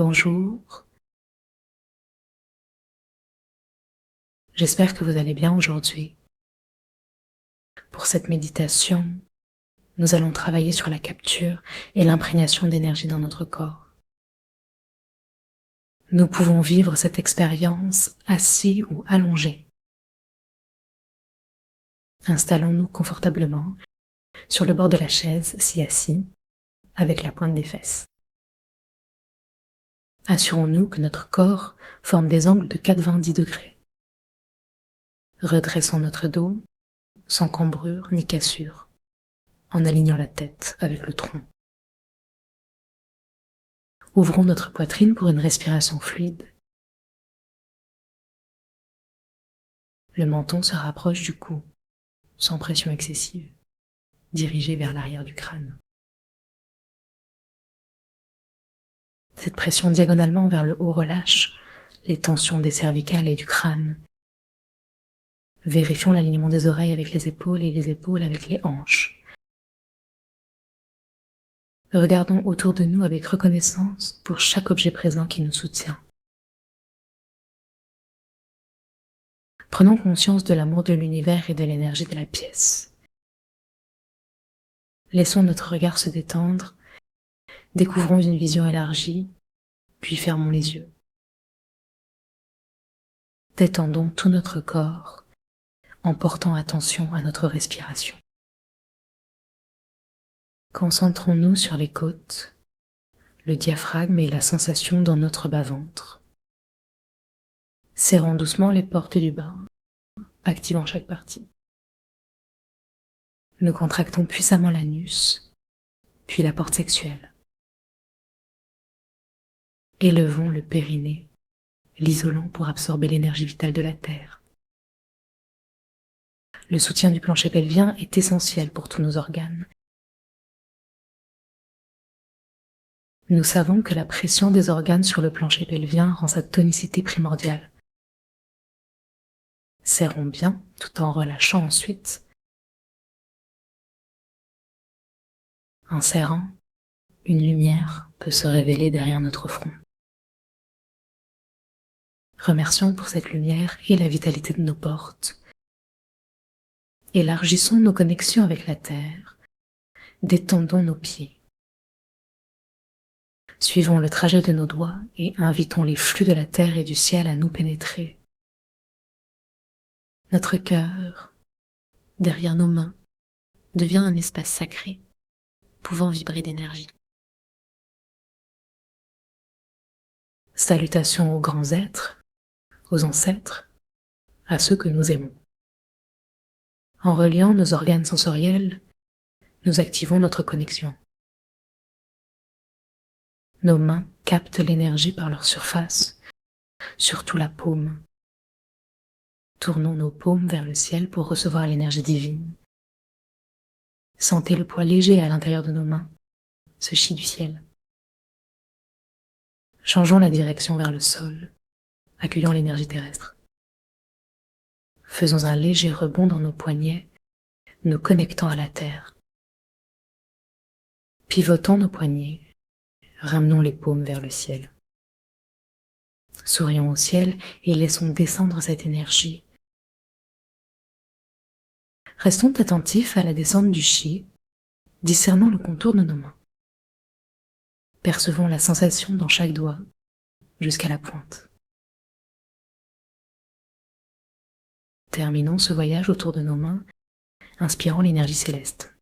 Bonjour, j'espère que vous allez bien aujourd'hui. Pour cette méditation, nous allons travailler sur la capture et l'imprégnation d'énergie dans notre corps. Nous pouvons vivre cette expérience assis ou allongés. Installons-nous confortablement sur le bord de la chaise, si assis, avec la pointe des fesses. Assurons-nous que notre corps forme des angles de 90 degrés. Redressons notre dos, sans cambrure ni cassure, en alignant la tête avec le tronc. Ouvrons notre poitrine pour une respiration fluide. Le menton se rapproche du cou, sans pression excessive, dirigé vers l'arrière du crâne. Cette pression diagonalement vers le haut relâche les tensions des cervicales et du crâne. Vérifions l'alignement des oreilles avec les épaules et les épaules avec les hanches. Regardons autour de nous avec reconnaissance pour chaque objet présent qui nous soutient. Prenons conscience de l'amour de l'univers et de l'énergie de la pièce. Laissons notre regard se détendre, découvrons une vision élargie, puis fermons les yeux. Détendons tout notre corps en portant attention à notre respiration. Concentrons-nous sur les côtes, le diaphragme et la sensation dans notre bas-ventre. Serrons doucement les portes du bas, activant chaque partie. Nous contractons puissamment l'anus, puis la porte sexuelle. Élevons le périnée, l'isolant pour absorber l'énergie vitale de la terre. Le soutien du plancher pelvien est essentiel pour tous nos organes. Nous savons que la pression des organes sur le plancher pelvien rend sa tonicité primordiale. Serrons bien tout en relâchant ensuite. En serrant, une lumière peut se révéler derrière notre front. Remercions pour cette lumière et la vitalité de nos portes. Élargissons nos connexions avec la terre. Détendons nos pieds. Suivons le trajet de nos doigts et invitons les flux de la terre et du ciel à nous pénétrer. Notre cœur, derrière nos mains, devient un espace sacré, pouvant vibrer d'énergie. Salutations aux grands êtres, aux ancêtres, à ceux que nous aimons. En reliant nos organes sensoriels, nous activons notre connexion. Nos mains captent l'énergie par leur surface, surtout la paume. Tournons nos paumes vers le ciel pour recevoir l'énergie divine. Sentez le poids léger à l'intérieur de nos mains, ce chi du ciel. Changeons la direction vers le sol, accueillant l'énergie terrestre. Faisons un léger rebond dans nos poignets, nous connectant à la terre. Pivotons nos poignets, ramenons les paumes vers le ciel. Sourions au ciel et laissons descendre cette énergie. Restons attentifs à la descente du chi, discernant le contour de nos mains. Percevons la sensation dans chaque doigt, jusqu'à la pointe. Terminons ce voyage autour de nos mains, inspirant l'énergie céleste.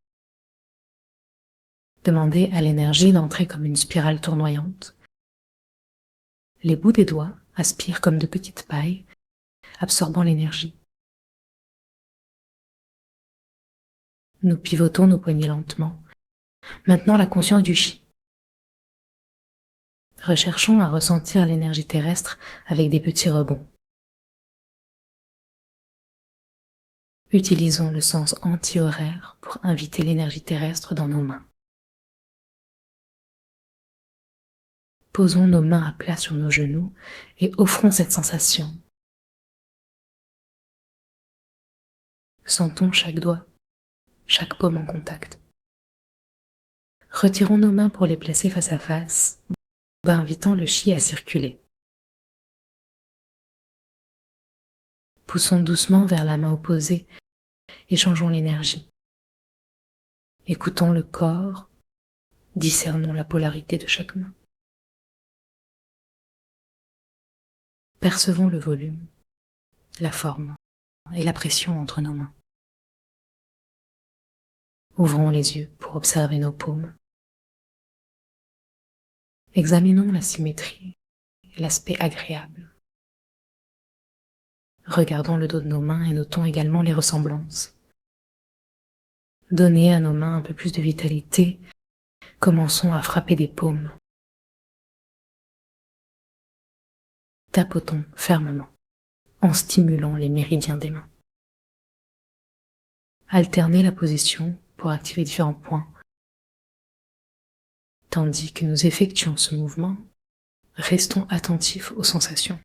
Demandez à l'énergie d'entrer comme une spirale tournoyante. Les bouts des doigts aspirent comme de petites pailles, absorbant l'énergie. Nous pivotons nos poignets lentement, maintenant la conscience du chi. Recherchons à ressentir l'énergie terrestre avec des petits rebonds. Utilisons le sens anti-horaire pour inviter l'énergie terrestre dans nos mains. Posons nos mains à plat sur nos genoux et offrons cette sensation. Sentons chaque doigt, chaque paume en contact. Retirons nos mains pour les placer face à face, invitant le chi à circuler. Poussons doucement vers la main opposée et changeons l'énergie. Écoutons le corps, discernons la polarité de chaque main. Percevons le volume, la forme et la pression entre nos mains. Ouvrons les yeux pour observer nos paumes. Examinons la symétrie et l'aspect agréable. Regardons le dos de nos mains et notons également les ressemblances. Donnez à nos mains un peu plus de vitalité. Commençons à frapper des paumes. Tapotons fermement en stimulant les méridiens des mains. Alternez la position pour activer différents points. Tandis que nous effectuons ce mouvement, restons attentifs aux sensations.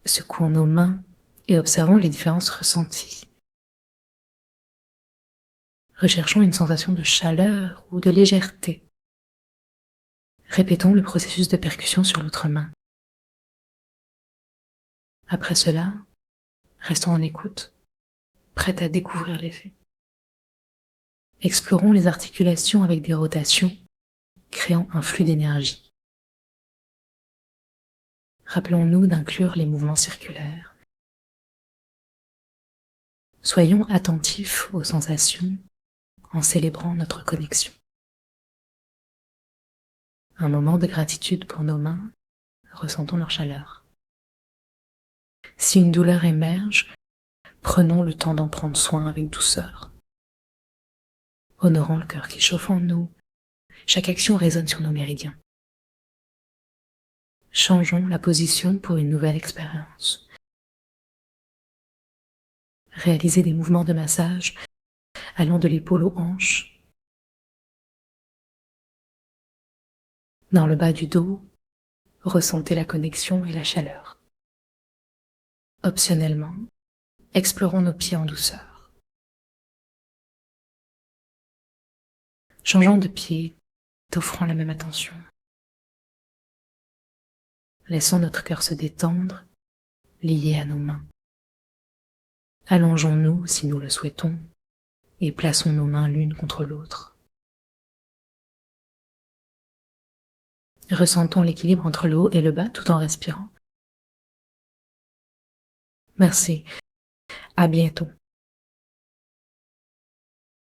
Secouons nos mains et observons les différences ressenties. Recherchons une sensation de chaleur ou de légèreté. Répétons le processus de percussion sur l'autre main. Après cela, restons en écoute, prêts à découvrir l'effet. Explorons les articulations avec des rotations, créant un flux d'énergie. Rappelons-nous d'inclure les mouvements circulaires. Soyons attentifs aux sensations en célébrant notre connexion. Un moment de gratitude pour nos mains, ressentons leur chaleur. Si une douleur émerge, prenons le temps d'en prendre soin avec douceur. Honorant le cœur qui chauffe en nous, chaque action résonne sur nos méridiens. Changeons la position pour une nouvelle expérience. Réalisez des mouvements de massage allant de l'épaule aux hanches. Dans le bas du dos, ressentez la connexion et la chaleur. Optionnellement, explorons nos pieds en douceur. Changeons de pied, t'offrant la même attention. Laissons notre cœur se détendre, lié à nos mains. Allongeons-nous si nous le souhaitons et plaçons nos mains l'une contre l'autre. Ressentons l'équilibre entre le haut et le bas tout en respirant. Merci. À bientôt.